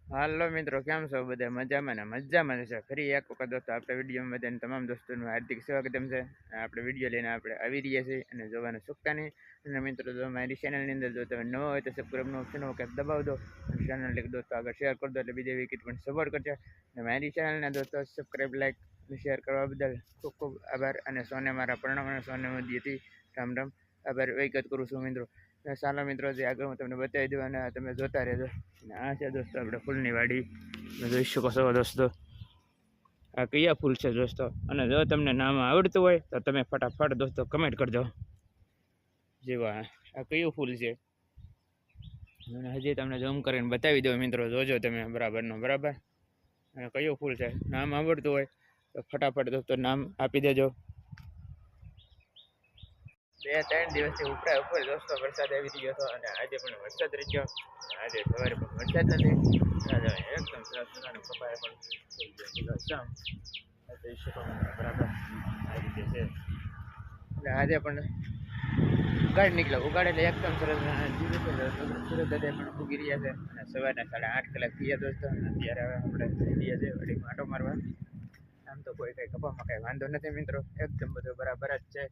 હાલો મિત્રો, કેમ છો? બધા મજામાં ને મજામાં છે. ફરી એક વખત દોસ્તો આપણે વિડીયોમાં બધાને તમામ દોસ્તોનું હાર્દિક સ્વાગતમ છે. આપણે વિડીયો લઈને આપણે આવી રહ્યા છીએ અને જોવાનું ચૂકતા નહીં. અને મિત્રો, જો મારી ચેનલની અંદર જો તમે નવો હોય તો સબસ્ક્રાઈબનું ઓપ્શન કે દબાવ દો. ચેનલ લીક દોસ્તો આગળ શેર કરી દો એટલે બીજા વિકેટ પણ સપોર્ટ કરજો. અને મારી ચેનલના દોસ્તો સબસ્ક્રાઈબ, લાઈક અને શેર કરવા બદલ ખૂબ ખૂબ આભાર. અને સોને મારા પ્રણામ અને સોને મોદીથી રામ રામ આભાર વ્યક્ત કરું છું મિત્રો. ચાલો મિત્રો, જે આગળ હું તમને બતાવી દઉં અને તમે જોતા રહેજો. અને આ છે દોસ્તો આપણે ફૂલની વાડી. જોઈ શકો છો દોસ્તો, આ કયા ફૂલ છે દોસ્તો. અને જો તમને નામ આવડતું હોય તો તમે ફટાફટ દોસ્તો કમેન્ટ કરજો. જેવા આ કયું ફૂલ છે અને હજી તમને ઝૂમ કરીને બતાવી દો મિત્રો, જોજો તમે બરાબરનો બરાબર. અને કયું ફૂલ છે નામ આવડતું હોય તો ફટાફટ દોસ્તો નામ આપી દેજો. 2-3 દિવસથી ઉપર દોસ્તો વરસાદ આવી રહ્યો હતો અને આજે પણ વરસાદ રહી ગયો. આજે સવારે પણ વરસાદ નથી. એકદમ સરસ મજાનો કપાય પણ થઈ ગયો જોઈ શકો બરાબર. આ રીતે છે એટલે આજે પણ ઉગાડ નીકળ્યો. ઉગાડ એટલે એકદમ સરસ સુરત પણ ઉગી રહ્યા છે. અને સવારના 8:30 કલાક થયા દોસ્તો. અત્યારે હવે આપણે થઈ ગયા છે વડીમાં આટો મારવા. આમ તો કોઈ કઈ કપામાં કઈ વાંધો નથી મિત્રો, એકદમ બધું બરાબર જ છે.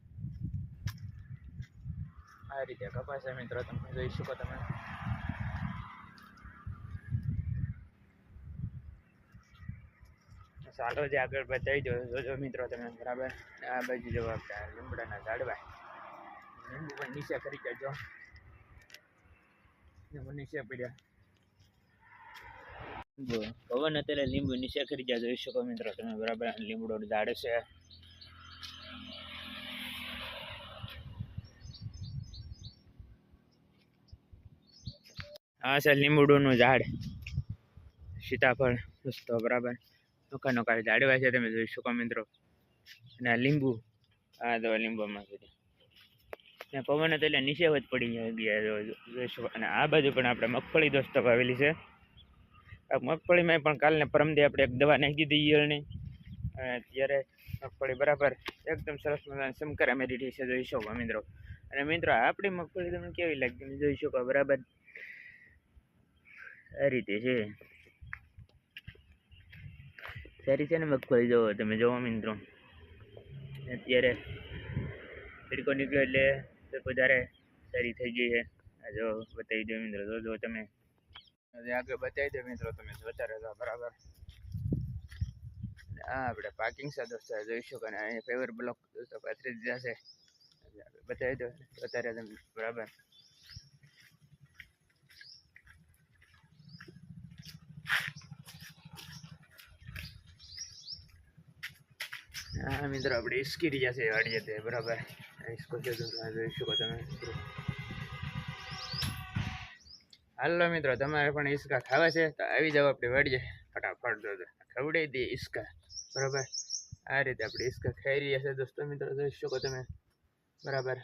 આ રીતે કપાસ છે મિત્રો, તમે જોઈ શકો. તમે ચાલો જે આગળ બતાવી દો, જોજો મિત્રો તમે બરાબર. આ બાજુ જો આપણે લીમડાના ઝાડવા, લીંબુ પણ નીચે કરી જજો. લીંબુ નીચે પડ્યા, પવન અત્યારે લીંબુ નીચે કરી ગયા જોઈ શકો મિત્રો તમે બરાબર. લીમડો ઝાડ છે. આ છે લીંબુનું ઝાડ, સીતાફળ દોસ્તો બરાબર. નોખા નોખા ઝાડવા છે, તમે જોઈ શકો મિત્રો. અને આ લીંબુ, આ તો લીંબુમાં ત્યાં પવન હતો એટલે નીચે જ પડી ગયા જોઈ શકો. અને આ બાજુ પણ આપણે મગફળી દોસ્તો વાવેલી છે. આ મગફળીમાં પણ કાલને પરમદે આપણે એક દવા નાખી દીધી ઈયળની. અત્યારે મગફળી બરાબર એકદમ સરસ મજાની સમકરા મેરી છે જોઈ શકો મિત્રો. અને મિત્રો, આપણી મગફળી તમને કેવી લાગી તમે જોઈ શકો બરાબર. આ રીતે છે, સારી છે ને મગફળી જોવો તમે જોવો મિત્રો. અત્યારે તડકો નીકળ્યો એટલે વધારે સારી થઈ ગઈ છે. આ જો બતાવી દો મિત્રો, જોજો તમે આગળ બતાવી દો મિત્રો, તમે જોતા રહેજો બરાબર. આ આપણે પાર્કિંગ છે દોસ્તો જોઈ શકો. અને અહીંયા પેવર બ્લોક દોસ્તો પાથરી દીધા છે. બતાવી દો જોતા રહેજો બરાબર. હા મિત્રો, આપણે ઈસકી રહ્યા છે વાડીએ તે બરાબર. ઈસકો છે જોઈ શકો તમે. હાલો મિત્રો, તમારે પણ ઈસકા ખાવા છે તો આવી જાવ આપણે વાડીએ ફટાફટ. જોજો ખવડાવી દઈએ ઈસકા બરાબર. આ રીતે આપણે ઈસકા ખાઈ રહ્યા છે દોસ્તો મિત્રો, જોઈ શકો તમે બરાબર.